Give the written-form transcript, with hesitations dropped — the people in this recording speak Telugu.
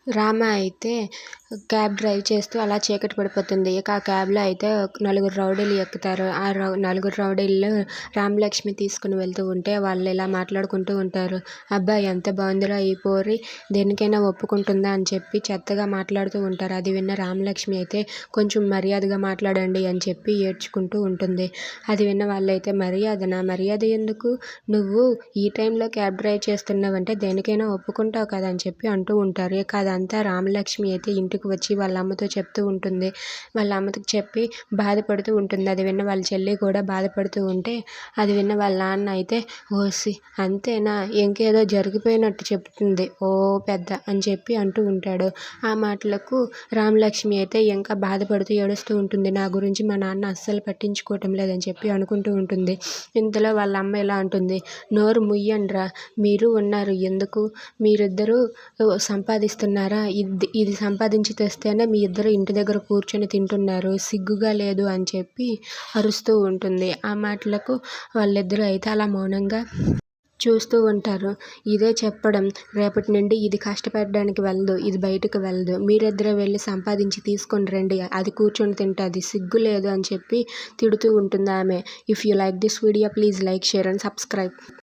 రామ అయితే క్యాబ్ డ్రైవ్ చేస్తూ అలా చీకటి పడిపోతుంది. ఇక ఆ క్యాబ్‌లో అయితే నలుగురు రౌడీలు ఎక్కుతారు. ఆ నలుగురు రౌడీల్లో రామలక్ష్మి తీసుకొని వెళ్తూ ఉంటే వాళ్ళు ఇలా మాట్లాడుకుంటూ ఉంటారు. "అబ్బా! ఎంత బావుందిరా ఈ పోరి దేనికైనా ఒప్పుకుంటుందా" అని చెప్పి చెత్తగా మాట్లాడుతూ ఉంటారు. అది విన్న రామలక్ష్మి అయితే "కొంచెం మర్యాదగా మాట్లాడండి" అని చెప్పి ఏడ్చుకుంటూ ఉంటుంది. అది విన్న వాళ్ళైతే "మర్యాదనా? మర్యాద ఎందుకు? నువ్వు ఈ టైంలో క్యాబ్ డ్రైవ్ చేస్తున్నావంటే దేనికైనా ఒప్పుకుంటావు కదా" అని చెప్పి అంటూ ఉంటారు. ఇక అదంతా రామలక్ష్మి అయితే ఇంటికి వచ్చి వాళ్ళ అమ్మతో చెప్తూ ఉంటుంది. వాళ్ళ అమ్మతో చెప్పి బాధపడుతూ ఉంటుంది. అది విన్న వాళ్ళ చెల్లి కూడా బాధపడుతూ ఉంటే అది విన్న వాళ్ళ నాన్న అయితే "ఓసి అంతేనా? ఇంకేదో జరిగిపోయినట్టు చెప్తుంది ఓ పెద్ద" అని చెప్పి అంటూ ఉంటాడు. ఆ మాటలకు రామలక్ష్మి అయితే ఇంకా బాధపడుతూ ఏడుస్తూ ఉంటుంది. నా గురించి మా నాన్న అస్సలు పట్టించుకోవటం లేదని చెప్పి అనుకుంటూ ఉంటుంది. ఇంతలో వాళ్ళ అమ్మ ఇలా అంటుంది, "నోరు ముయ్యండ్రా, మీరు ఉన్నారు ఎందుకు? మీరిద్దరూ సంపాదిస్తున్నారా? ఇది సంపాదించి తెస్తేనే మీ ఇద్దరు ఇంటి దగ్గర కూర్చొని తింటున్నారు. సిగ్గుగా లేదు" అని చెప్పి అరుస్తూ ఉంటుంది. ఆ మాటలకు వాళ్ళిద్దరూ అయితే అలా మౌనంగా చూస్తూ ఉంటారు. ఇదే చెప్పడం, రేపటి నుండి ఇది కష్టపడడానికి వెళ్ళదు, ఇది బయటకు వెళ్ళదు. మీరిద్దరే వెళ్ళి సంపాదించి తీసుకొని రండి, అది కూర్చొని తింటాది, సిగ్గు లేదు అని చెప్పి తిడుతూ ఉంటుంది ఆమె. If you like this video please like, share and subscribe.